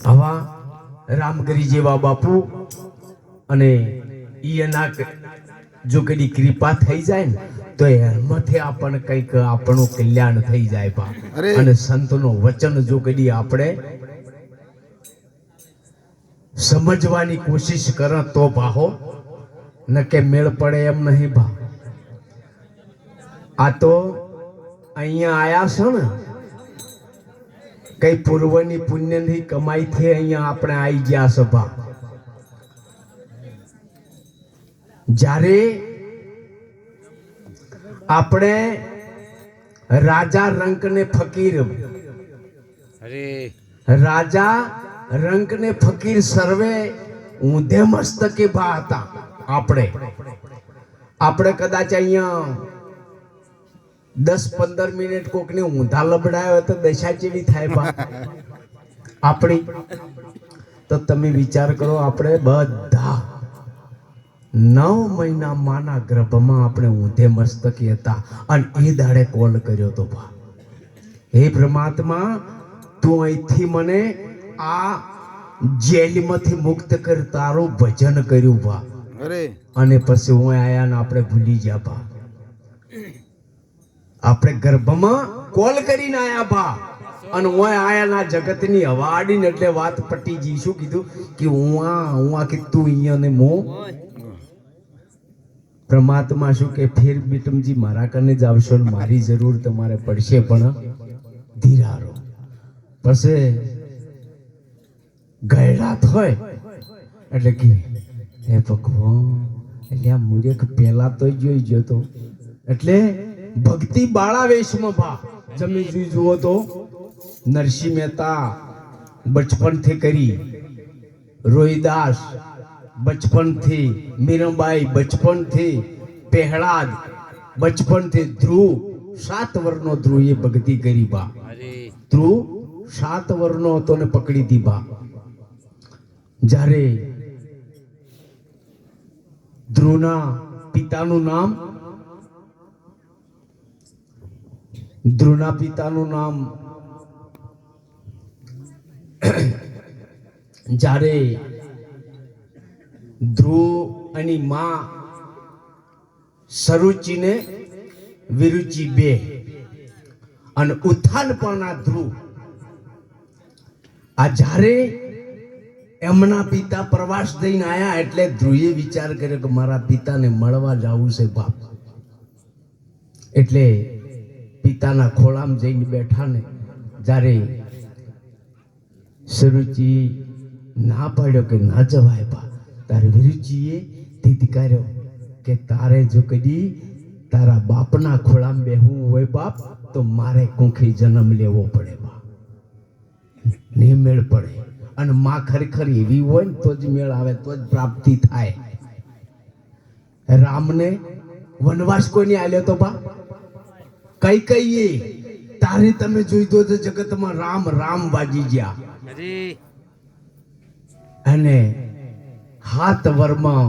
આવા રામગીરી જેવા બાપુ અને એના જો કદી કૃપા થઈ જાય ને તો એમાંથી આપણને કંઈક આપણું કલ્યાણ થઈ જાય બા. અને સંતનો વચન જો કદી આપણે સમજવાની કોશિશ કરે તો બાહો ન કે મેળ પડે એમ નહીં બા. આ તો અહીંયા આયા છો ને કઈ પૂર્વની પુણ્યની કમાઈ થી અહીંયા આપણે આવી ગયા સભા. જ્યારે આપણે રાજા રંક ને ફકીર રાજા રંક ને ફકીર સર્વે ઊંધે મસ્તકે ભા હતા. આપણે કદાચ અહીંયા 10-15 મિનિટ કોકને ઊંધા લબડાયો તો દશા જેવી થાય બા આપણી. તો તમે વિચાર કરો, આપણે બધા 9 મહિના માના ગર્ભમાં આપણે ઊંધે મસ્તકી હતા અને એ દાડે કોલ કર્યો તો બા, હે પરમાત્મા તું અહીંથી મને આ જેલમાંથી મુક્ત કર, તારું ભજન કર્યું બા. અને પછી હું આયા ને આપણે ભૂલી ગયા બા. આપણે ગર્ભમાં કોલ કરીને આયા બા અને હું આયા ના જગતની હવાડીને એટલે વાત પટી ગઈ. શું કીધું કે હું આ કે તું અહીંયા ને મો પરમાત્મા શું કે ફેર બેટમજી મારા કને જ આવશો ને મારી જરૂર તમારે પડશે પણ ધીરારો. પછી ગયડા હોય એટલે કે હે ભગવાન, એટલે આ મૂર્ખ પહેલા તો જોઈ ગયો તો એટલે ભક્તિ બાળા વેશમાં ભા જમી જુઓ તો નરસિંહ મહેતા બચપનથી કરી, રોહિદાસ બચપનથી, મીરાબાઈ બચપનથી, પહેલાદ બચપનથી, ધ્રુવ 7 વર્ષનો ધ્રુવ એ ભક્તિ કરી બા. ધ્રુવ 7 વર્ષનો હતો ને પકડી દી બા. જ્યારે ધ્રુવના પિતાનું નામ જ્યારે ધ્રુવ અને માં સરુચિ ને વિરુચિ બે અને ઉત્થાન પણ ધ્રુવ. આ જ્યારે એમના પિતા પ્રવાસ થઈને આયા એટલે ધ્રુવે વિચાર કર્યો કે મારા પિતાને મળવા જવું છે બાપ. એટલે પિતાના ખોળામાં જઈને બેઠા ને જ્યારે સરુચિ ના પાડ્યો કે ના જવાય બા, તારે વિરુચિએ ધિતકાર્યો કે તારે જો કદી તારા બાપના ખોળામાં બેહવું હોય બાપ તો મારે કોંખી જન્મ લેવો પડે બા, નહીં મેળ પડે. અને માં ખરેખર એવી હોય ને તો જ મેળ આવે, તો જ પ્રાપ્તિ થાય. રામને વનવાસ કોઈને આલ્યો તો બા? કઈ તારે તમે જોઈ દો તો જગતમાં રામ રામ વાજી ગયા. અને 7 વર્ષમાં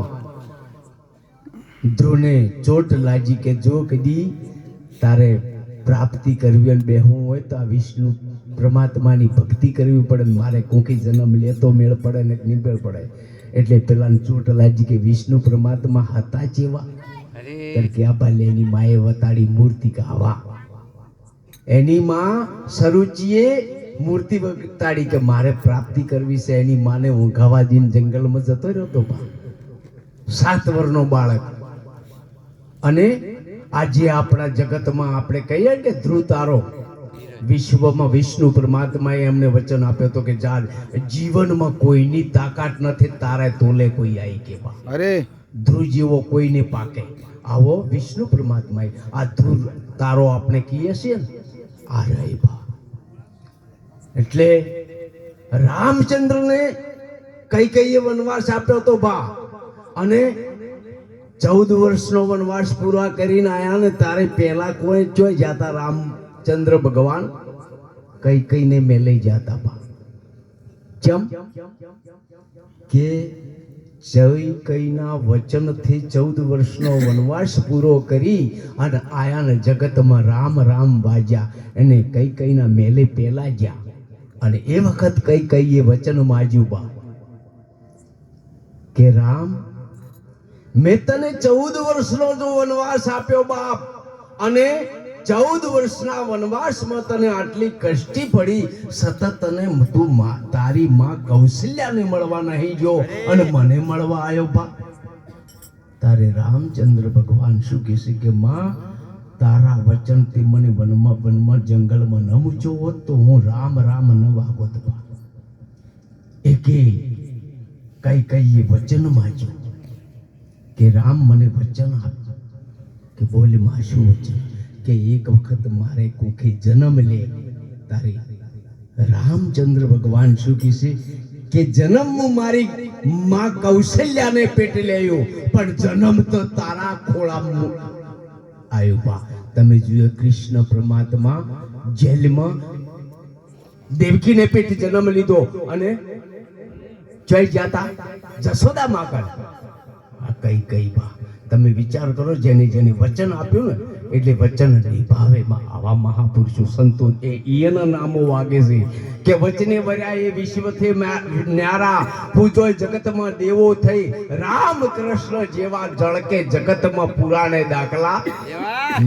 ધ્રુવને ચોટ લાગી કે જો કદી તારે પ્રાપ્તિ કરવી અને બેહવું હોય તો આ વિષ્ણુ પરમાત્માની ભક્તિ કરવી પડે, મારે કોંકી જન્મ લેતો મેળ પડે ને નિમેળ પડે. એટલે પેલા ચોટ લાગી કે વિષ્ણુ પરમાત્મા હતા જેવા કે આ બાલે એની માએ વતાડી મૂર્તિ કાવા. એની માં સરુચિએ મૂર્તિ વતાડી કે મારે પ્રાપ્તિ કરવી છે. એની માને ઊંઘાવા દઈને જંગલમાં જતો રહ્યો તો 7 વર્ષનો બાળક. અને આજે આપણા જગતમાં આપણે કહીએ કે ધ્રુવ તારો વિશ્વમાં વિષ્ણુ પરમાત્માએ એમને વચન આપ્યો હતો કે જા જીવનમાં કોઈની તાકાત નથી, તારે તોલે કોઈ આવી કે બા. ધ્રુવ જેવો કોઈને પાકે. આવો વિષ્ણુ પરમાત્માએ આ ધ્રુવ તારો આપણે કહીએ છીએ ને આ રહી બા. એટલે રામચંદ્રને કઈ વનવાસ આપ્યો તો બા. અને 14 વર્ષનો વનવાસ પૂરા કરીને આયા ને તારે પહેલા કોઈ જોઈ જાતા રામચંદ્ર ભગવાન કઈને મેલે જાતા બા. કેમ કે કઈના વચનથી 14 વર્ષનો વનવાસ પૂરો કરી અને આયા ને જગતમાં રામ રામ વાજ્યા. એને કઈના મેલે પેલા ગયા અને એ વખત કઈ એ વચન માજ્યું બા કે રામ મેં તને 14 વર્ષનો જો વનવાસ આપ્યો બાપ, અને 14 વર્ષના વનવાસમાં તને આટલી કષ્ટી પડી, સતત તને તું તારી માં કૌશલ્યાને મળવા નહીં જો અને મને મળવા આવ્યો બા. તારે રામચંદ્ર ભગવાન શું કહેશે કે માં તારા વચનથી મને વનમાં જંગલમાં ન મૂક્યો હોત તો હું રામ ન વાગોત બા. એકે કઈ વચન માંગ્યું કે રામ મને વચન આપ કે બોલ માં શું વચન કે એક વખત મારે કોખે જન્મ લે. તારે રામચંદ્ર ભગવાન શું કહેશે કે જન્મ મારી માં કૌશલ્યાને પેટે લેયો, પણ જન્મ તો તારા ખોળામાં આવ્યો બા. તમે જોયો કૃષ્ણ પરમાત્મા જેલમાં દેવકીને પેટે જન્મ લીધો અને જય જાતા જશોદા માં કર. આ કઈ બા તમે વિચાર કરો, જેને વચન આપ્યું ને એટલે વચન નિભાવે. આવા મહાપુરુષો સંતો એના નામો વાગે છે કે વચને વર્યા એ વિશ્વથી ન્યારા, પૂજો જગતમાં દેવો થઈ, રામ કૃષ્ણ જેવા જળકે જગતમાં પુરાણે દાખલા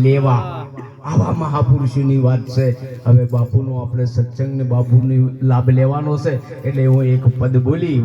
લેવા. આવા મહાપુરુષોની વાત છે. હવે બાપુનો આપણે સત્સંગ ને બાપુની લાભ લેવાનો છે એટલે હું એક પદ બોલી